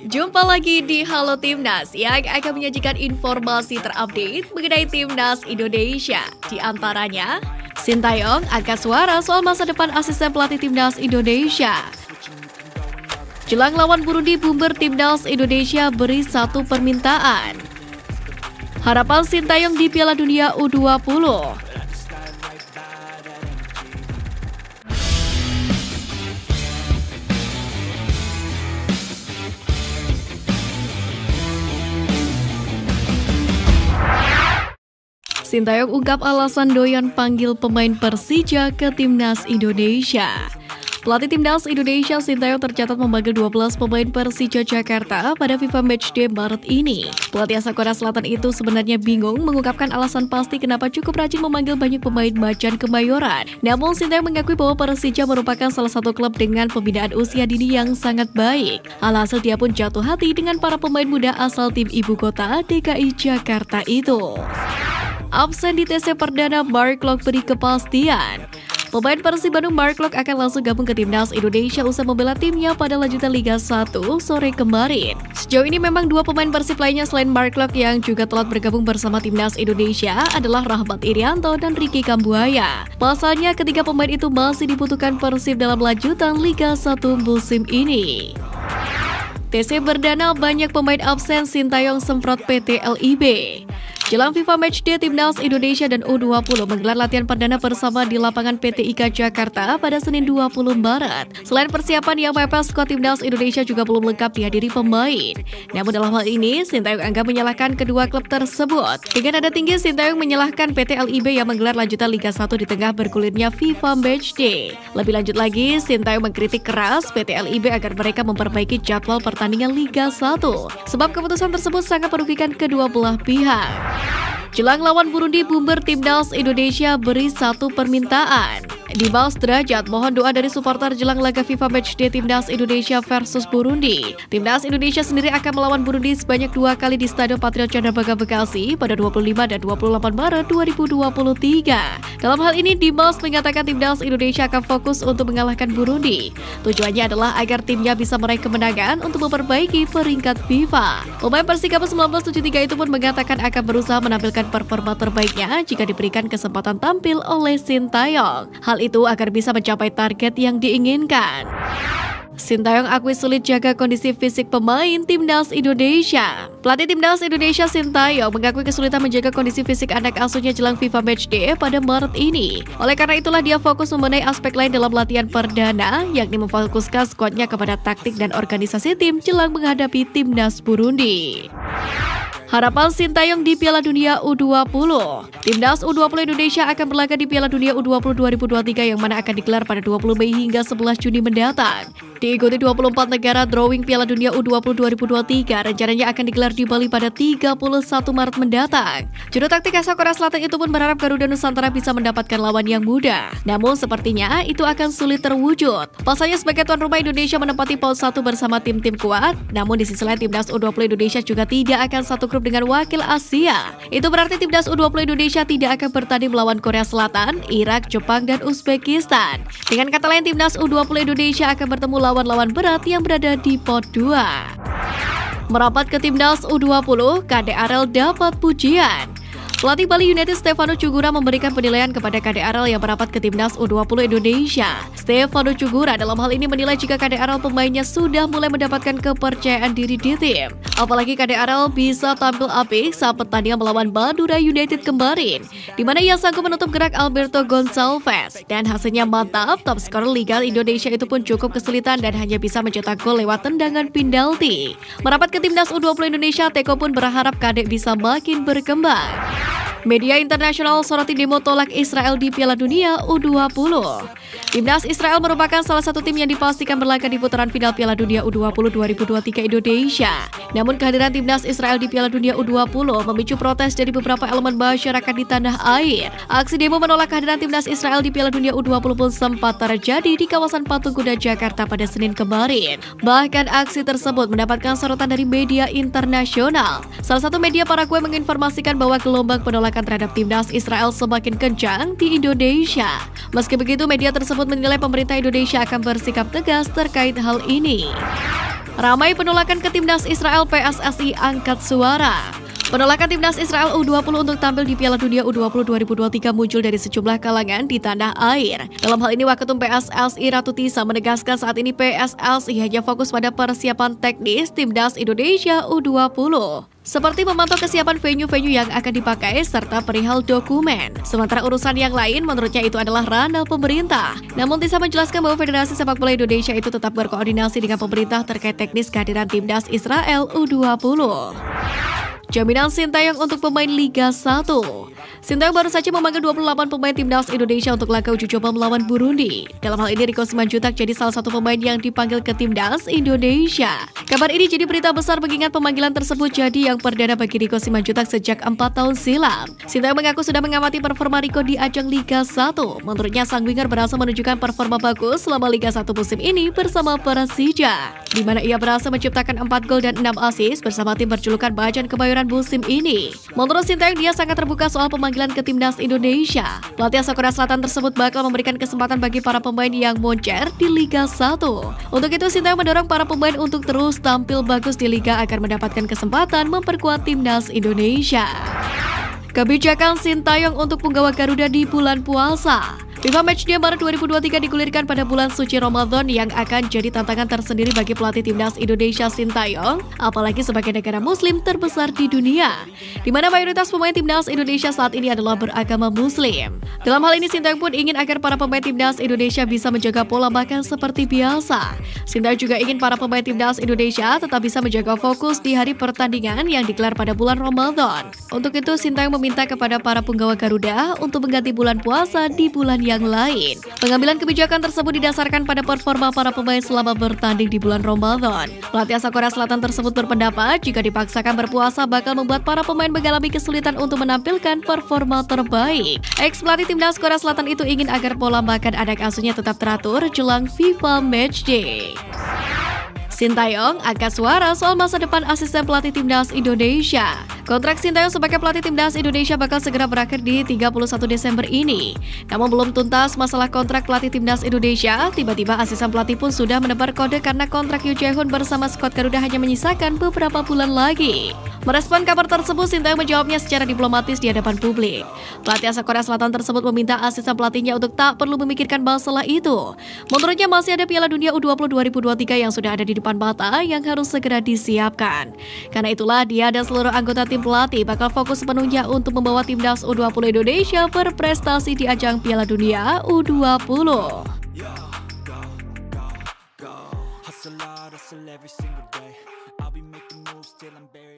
Jumpa lagi di Halo Timnas yang akan menyajikan informasi terupdate mengenai Timnas Indonesia. Di antaranya, Sintayong angkat suara soal masa depan asisten pelatih Timnas Indonesia. Jelang lawan Burundi, bumber Timnas Indonesia beri satu permintaan. Harapan Sintayong di Piala Dunia U20. Sintayong ungkap alasan doyan panggil pemain Persija ke Timnas Indonesia. Pelatih Timnas Indonesia Sintayong tercatat memanggil 12 pemain Persija Jakarta pada FIFA Matchday Maret ini. Pelatih asal Korea Selatan itu sebenarnya bingung mengungkapkan alasan pasti kenapa cukup rajin memanggil banyak pemain macan Kemayoran. Namun Sintayong mengakui bahwa Persija merupakan salah satu klub dengan pembinaan usia dini yang sangat baik. Alhasil dia pun jatuh hati dengan para pemain muda asal tim ibu kota DKI Jakarta itu. Absen di TC Perdana, Mark Locke beri kepastian. Pemain Persib Bandung Mark Locke akan langsung gabung ke Timnas Indonesia usai membela timnya pada lanjutan Liga 1 sore kemarin. Sejauh ini memang dua pemain Persib lainnya selain Mark Locke yang juga telah bergabung bersama Timnas Indonesia adalah Rahmat Irianto dan Ricky Kambuaya. Pasalnya ketiga pemain itu masih dibutuhkan Persib dalam lanjutan Liga 1 musim ini. TC Perdana banyak pemain absen, Sintayong semprot PT LIB. Jelang FIFA Matchday, Timnas Indonesia dan U20 menggelar latihan perdana bersama di lapangan PT IKA Jakarta pada Senin 20 Maret. Selain persiapan yang mepet, skuad Timnas Indonesia juga belum lengkap dihadiri pemain. Namun dalam hal ini, Sintayong anggap menyalahkan kedua klub tersebut. Dengan nada tinggi, Sintayong menyalahkan PT LIB yang menggelar lanjutan Liga 1 di tengah bergulirnya FIFA Matchday. Lebih lanjut lagi, Sintayong mengkritik keras PT LIB agar mereka memperbaiki jadwal pertandingan Liga 1. Sebab keputusan tersebut sangat merugikan kedua belah pihak. Jelang lawan Burundi, bumber Timnas Indonesia beri satu permintaan. Dimas Derajat mohon doa dari supporter jelang laga FIFA Matchday Timnas Indonesia versus Burundi. Timnas Indonesia sendiri akan melawan Burundi sebanyak 2 kali di Stadion Patriot Candrabaga Bekasi pada 25 dan 28 Maret 2023. Dalam hal ini, Dimas mengatakan Timnas Indonesia akan fokus untuk mengalahkan Burundi. Tujuannya adalah agar timnya bisa meraih kemenangan untuk memperbaiki peringkat FIFA. Pemain Persikabo 1973 itu pun mengatakan akan berusaha menampilkan performa terbaiknya jika diberikan kesempatan tampil oleh Sintayong. Hal itu agar bisa mencapai target yang diinginkan. Sintayong akui sulit jaga kondisi fisik pemain Timnas Indonesia. Pelatih Timnas Indonesia Sintayong mengakui kesulitan menjaga kondisi fisik anak asuhnya jelang FIFA Matchday pada Maret ini. Oleh karena itulah dia fokus membenahi aspek lain dalam latihan perdana, yakni memfokuskan skuadnya kepada taktik dan organisasi tim jelang menghadapi Timnas Burundi. Harapan Sintayong di Piala Dunia U20. Timnas U20 Indonesia akan berlaga di Piala Dunia U20 2023 yang mana akan digelar pada 20 Mei hingga 11 Juni mendatang. Diikuti 24 negara, drawing Piala Dunia U20 2023 rencananya akan digelar di Bali pada 31 Maret mendatang. Juru taktik asal Korea Selatan itu pun berharap Garuda Nusantara bisa mendapatkan lawan yang mudah. Namun sepertinya itu akan sulit terwujud. Pasalnya sebagai tuan rumah, Indonesia menempati pos 1 bersama tim-tim kuat. Namun di sisi lain, Timnas U20 Indonesia juga tidak akan satu grup dengan wakil Asia. Itu berarti Timnas U20 Indonesia tidak akan bertanding melawan Korea Selatan, Irak, Jepang, dan Uzbekistan. Dengan kata lain, Timnas U20 Indonesia akan bertemu lawan-lawan berat yang berada di pot 2. Merapat ke Timnas U20, KDRL dapat pujian. Pelatih Bali United Stefano Cugura memberikan penilaian kepada KDRL yang merapat ke Timnas U20 Indonesia. Stefano Cugura dalam hal ini menilai jika KDRL pemainnya sudah mulai mendapatkan kepercayaan diri di tim. Apalagi KDRL bisa tampil apik saat pertandingan melawan Madura United kemarin, di mana ia sanggup menutup gerak Alberto Gonçalves. Dan hasilnya mantap, top skor Liga Indonesia itu pun cukup kesulitan dan hanya bisa mencetak gol lewat tendangan penalti. Merapat ke Timnas U20 Indonesia, Teko pun berharap KD bisa makin berkembang. Media internasional soroti demo tolak Israel di Piala Dunia U20. Timnas Israel merupakan salah satu tim yang dipastikan berlaga di putaran final Piala Dunia U20 2023 Indonesia. Namun kehadiran Timnas Israel di Piala Dunia U20 memicu protes dari beberapa elemen masyarakat di tanah air. Aksi demo menolak kehadiran Timnas Israel di Piala Dunia U20 pun sempat terjadi di kawasan Patung Kuda Jakarta pada Senin kemarin. Bahkan aksi tersebut mendapatkan sorotan dari media internasional. Salah satu media Paraguay menginformasikan bahwa gelombang penolakan terhadap Timnas Israel semakin kencang di Indonesia. Meski begitu, media tersebut menilai pemerintah Indonesia akan bersikap tegas terkait hal ini. Ramai penolakan ke timnas Israel, PSSI angkat suara. Penolakan timnas Israel U20 untuk tampil di Piala Dunia U20 2023 muncul dari sejumlah kalangan di tanah air. Dalam hal ini, Waketum PSSI Ratu Tisa menegaskan saat ini PSSI hanya fokus pada persiapan teknis timnas Indonesia U20. Seperti memantau kesiapan venue-venue yang akan dipakai serta perihal dokumen. Sementara urusan yang lain menurutnya itu adalah ranah pemerintah. Namun Tisa menjelaskan bahwa Federasi Sepak Bola Indonesia itu tetap berkoordinasi dengan pemerintah terkait teknis kehadiran timnas Israel U20. Jaminan Sintayong untuk pemain Liga 1. Sintayong baru saja memanggil 28 pemain timnas Indonesia untuk laga uji coba melawan Burundi. Dalam hal ini, Riko Simanjuntak jadi salah satu pemain yang dipanggil ke timnas Indonesia. Kabar ini jadi berita besar mengingat pemanggilan tersebut jadi yang perdana bagi Riko Simanjuntak sejak 4 tahun silam. Sintayong mengaku sudah mengamati performa Riko di ajang Liga 1. Menurutnya, sang winger berhasil menunjukkan performa bagus selama Liga 1 musim ini bersama Persija, di mana ia berhasil menciptakan 4 gol dan 6 assist bersama tim berjulukan Macan Kemayoran musim ini. Menurut Sintayong, dia sangat terbuka soal pemanggilan ke timnas Indonesia. Pelatih asal Korea Selatan tersebut bakal memberikan kesempatan bagi para pemain yang moncer di Liga 1. Untuk itu, Sintayong mendorong para pemain untuk terus tampil bagus di Liga agar mendapatkan kesempatan memperkuat timnas Indonesia. Kebijakan Sintayong untuk penggawa Garuda di bulan puasa. FIFA Matchday Maret 2023 digulirkan pada bulan suci Ramadan yang akan jadi tantangan tersendiri bagi pelatih timnas Indonesia Sintayong, apalagi sebagai negara muslim terbesar di dunia, di mana mayoritas pemain timnas Indonesia saat ini adalah beragama muslim. Dalam hal ini, Sintayong pun ingin agar para pemain timnas Indonesia bisa menjaga pola makan seperti biasa. Sintayong juga ingin para pemain timnas Indonesia tetap bisa menjaga fokus di hari pertandingan yang digelar pada bulan Ramadan. Untuk itu, Sintayong meminta kepada para penggawa Garuda untuk mengganti bulan puasa di bulan yang lain. Pengambilan kebijakan tersebut didasarkan pada performa para pemain selama bertanding di bulan Ramadan. Pelatih asal Korea Selatan tersebut berpendapat jika dipaksakan berpuasa bakal membuat para pemain mengalami kesulitan untuk menampilkan performa terbaik. Ex-pelatih timnas Korea Selatan itu ingin agar pola makan anak asuhnya tetap teratur jelang FIFA Matchday. Sintayong angkat suara soal masa depan asisten pelatih timnas Indonesia. Kontrak Sintayong sebagai pelatih timnas Indonesia bakal segera berakhir di 31 Desember ini. Namun belum tuntas masalah kontrak pelatih timnas Indonesia, tiba-tiba asisten pelatih pun sudah menebar kode karena kontrak Yoo Jae-hoon bersama skuad Garuda hanya menyisakan beberapa bulan lagi. Merespon kabar tersebut, Sintayong menjawabnya secara diplomatis di hadapan publik. Pelatih asal Korea Selatan tersebut meminta asisten pelatihnya untuk tak perlu memikirkan masalah itu. Menurutnya masih ada Piala Dunia U20 2023 yang sudah ada di depan mata yang harus segera disiapkan. Karena itulah dia dan seluruh anggota tim pelatih bakal fokus sepenuhnya untuk membawa timnas U20 Indonesia berprestasi di ajang Piala Dunia U20. Hustle hard, hustle every single day. I'll be making moves till I'm buried.